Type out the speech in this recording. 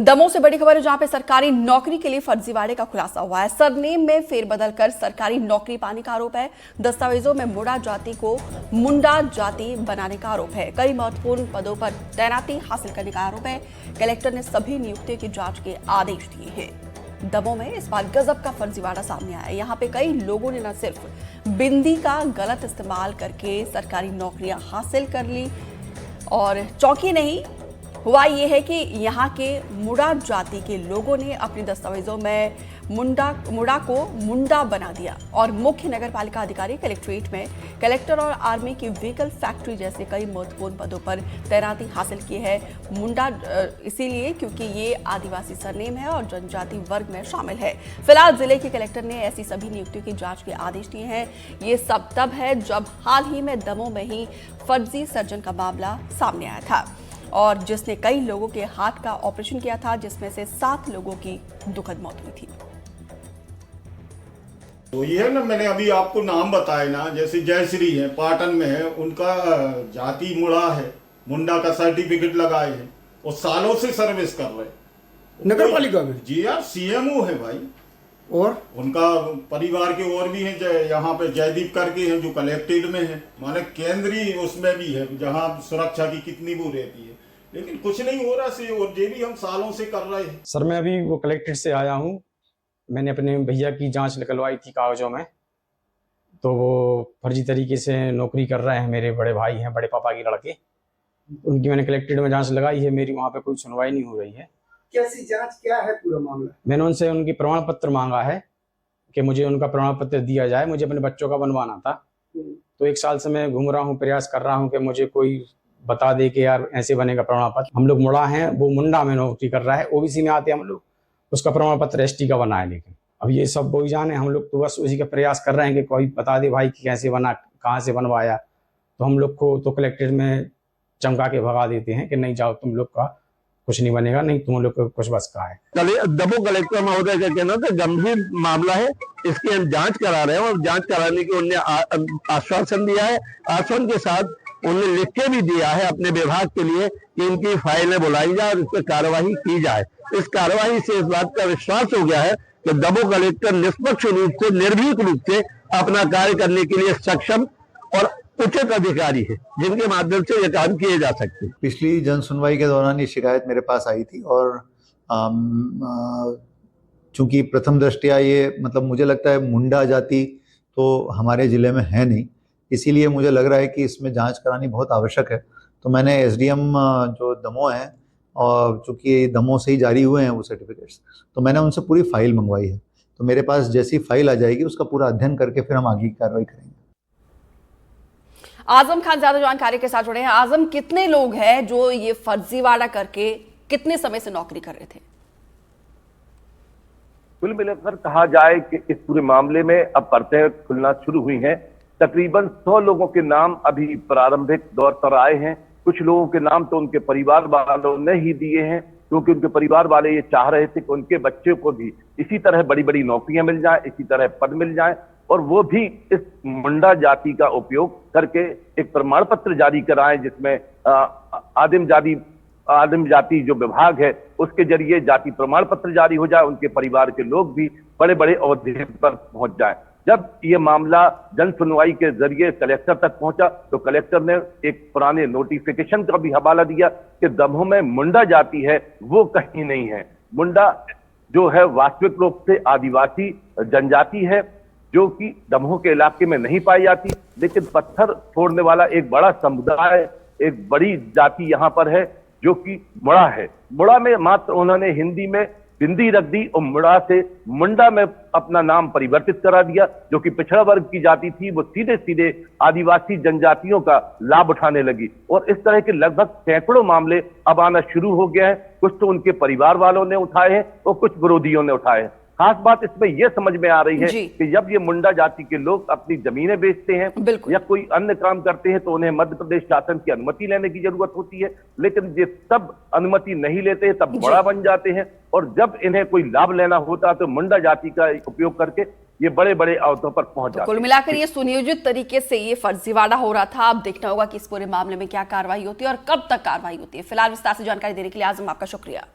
दमोह से बड़ी खबर है, जहां पे सरकारी नौकरी के लिए फर्जीवाड़े का खुलासा हुआ है। सरनेम में फेरबदल कर सरकारी नौकरी पाने का आरोप है। दस्तावेजों में मुंडा जाति को मुंडा जाति बनाने का आरोप है। कई महत्वपूर्ण पदों पर तैनाती हासिल करने का आरोप है। कलेक्टर ने सभी नियुक्तियों की जांच के आदेश दिए हैं। दमोह में इस बार गजब का फर्जीवाड़ा सामने आया है। यहाँ पे कई लोगों ने न सिर्फ बिंदी का गलत इस्तेमाल करके सरकारी नौकरियां हासिल कर ली, और चौंकी नहीं हुआ ये है कि यहाँ के मुंडा जाति के लोगों ने अपने दस्तावेजों में मुंडा को मुंडा बना दिया। और मुख्य नगर पालिका अधिकारी कलेक्ट्रेट में कलेक्टर और आर्मी की व्हीकल फैक्ट्री जैसे कई महत्वपूर्ण पदों पर तैनाती हासिल की है। मुंडा इसीलिए क्योंकि ये आदिवासी सरनेम है और जनजाति वर्ग में शामिल है। फिलहाल जिले के कलेक्टर ने ऐसी सभी नियुक्तियों की जांच के आदेश दिए हैं। ये सब तब है जब हाल ही में दमोह में ही फर्जी सर्जन का मामला सामने आया था, और जिसने कई लोगों के हाथ का ऑपरेशन किया था, जिसमें से 7 लोगों की दुखद मौत हुई थी। तो ये है ना, मैंने अभी आपको नाम बताए ना, जैसे जयश्री है, पाटन में है, उनका जाति मुंडा है, मुंडा का सर्टिफिकेट लगाए हैं और सालों से सर्विस कर रहे हैं नगर पालिका में। जी यार, सीएमओ है भाई। और उनका परिवार के और भी हैं, यहाँ पे जयदीप करके हैं जो कलेक्टेड में है, माने केंद्रीय उसमें भी है जहाँ सुरक्षा की कितनी वो रहती है, लेकिन कुछ नहीं हो रहा से, और ये भी हम सालों से कर रहे हैं। सर मैं अभी वो कलेक्टेड से आया हूँ। मैंने अपने भैया की जांच निकलवाई थी कागजों में, तो वो फर्जी तरीके से नौकरी कर रहे हैं। मेरे बड़े भाई हैं, बड़े पापा के लड़के, उनकी मैंने कलेक्टेड में जांच लगाई है। मेरी वहाँ पे कोई सुनवाई नहीं हो रही है। कैसी जांच, क्या है पूरा मामला? मैंने उनसे उनकी प्रमाण पत्र मांगा है कि मुझे उनका प्रमाण पत्र दिया जाए। मुझे अपने बच्चों का बनवाना था, तो 1 साल से मैं घूम रहा हूँ, प्रयास कर रहा हूँ कि मुझे कोई बता दे कि यार ऐसे बनेगा प्रमाण पत्र। हम लोग मुंडा हैं, वो मुंडा में नौकरी कर रहा है, ओबीसी में आते हैं हम लोग, उसका प्रमाण पत्र एसटी का बना है। लेकिन अब ये सब वही जाने, हम लोग तो बस उसी का प्रयास कर रहे हैं कि कोई बता दे भाई कि कैसे बना, कहाँ से बनवाया। तो हम लोग को तो कलेक्टेड में चमका के भगा देते हैं कि नहीं जाओ, तुम लोग का कुछ नहीं बनेगा, नहीं तुम लोग को कुछ बस का है। दमोह कलेक्टर महोदय का कहना था गंभीर मामला है, इसकी हम जांच करा रहे हैं, और जांच कराने की उन्होंने आश्वासन दिया है। आश्वासन के साथ उन्होंने लिख के भी दिया है अपने विभाग के लिए कि इनकी फाइलें बुलाई जाए और इस पर कार्यवाही की जाए। इस कार्यवाही से इस बात का विश्वास हो गया है कि दमोह कलेक्टर निष्पक्ष रूप से, निर्भीक रूप से अपना कार्य करने के लिए सक्षम और उचित अधिकारी है, जिनके माध्यम से ये काम किए जा सकते हैं। पिछली जन सुनवाई के दौरान ये शिकायत मेरे पास आई थी, और चूंकि प्रथम दृष्टया ये मतलब मुझे लगता है मुंडा जाति तो हमारे जिले में है नहीं, इसीलिए मुझे लग रहा है कि इसमें जांच करानी बहुत आवश्यक है। तो मैंने एसडीएम जो दमोह हैं, और चूंकि दमोह से ही जारी हुए हैं वो सर्टिफिकेट्स, तो मैंने उनसे पूरी फाइल मंगवाई है। तो मेरे पास जैसी फाइल आ जाएगी उसका पूरा अध्ययन करके फिर हम आगे की कार्रवाई करेंगे। आजम खान ज्यादा जानकारी के साथ जुड़े हैं। आजम, कितने लोग हैं जो ये फर्जीवाड़ा करके कितने समय से नौकरी कर रहे थे? कुल मिलाकर कहा जाए कि इस पूरे मामले में अब परतें खुलना शुरू हुई हैं। तकरीबन 100 लोगों के नाम अभी प्रारंभिक दौर पर आए हैं। कुछ लोगों के नाम तो उनके परिवार वालों ने ही दिए हैं, क्योंकि उनके परिवार वाले ये चाह रहे थे कि उनके बच्चे को भी इसी तरह बड़ी बड़ी नौकरियां मिल जाएं, इसी तरह पद मिल जाएं, और वो भी इस मुंडा जाति का उपयोग करके एक प्रमाण पत्र जारी कराएं, जिसमें आदिम जाति जो विभाग है उसके जरिए जाति प्रमाण पत्र जारी हो जाए, उनके परिवार के लोग भी बड़े बड़े ओहदे पर पहुंच जाएं। जब ये मामला जन सुनवाई के जरिए कलेक्टर तक पहुंचा, तो कलेक्टर ने एक पुराने नोटिफिकेशन का भी हवाला दिया कि दमोह में मुंडा जाति है वो कहीं नहीं है। मुंडा जो है वास्तविक रूप से आदिवासी जनजाति है, जो कि दमोह के इलाके में नहीं पाई जाती, लेकिन पत्थर फोड़ने वाला एक बड़ा समुदाय, एक बड़ी जाति यहाँ पर है जो कि मुंडा है। मुंडा में मात्र उन्होंने हिंदी में बिंदी रख दी और मुंडा से मुंडा में अपना नाम परिवर्तित करा दिया। जो कि पिछड़ा वर्ग की जाति थी, वो सीधे सीधे आदिवासी जनजातियों का लाभ उठाने लगी, और इस तरह के लगभग सैकड़ों मामले अब आना शुरू हो गए हैं। कुछ तो उनके परिवार वालों ने उठाए हैं और कुछ विरोधियों ने उठाए हैं। खास बात इसमें यह समझ में आ रही है कि जब ये मुंडा जाति के लोग अपनी जमीनें बेचते हैं या कोई अन्य काम करते हैं, तो उन्हें मध्य प्रदेश शासन की अनुमति लेने की जरूरत होती है, लेकिन ये सब अनुमति नहीं लेते, तब बड़ा बन जाते हैं, और जब इन्हें कोई लाभ लेना होता तो मुंडा जाति का उपयोग करके ये बड़े बड़े अहदों पर पहुंच जाते हैं। कुल मिलाकर ये सुनियोजित तरीके से ये फर्जीवाड़ा हो रहा था। अब देखना होगा कि इस पूरे मामले में क्या कार्रवाई होती है और कब तक कार्रवाई होती है। फिलहाल विस्तार से जानकारी देने के लिए आजम आपका शुक्रिया।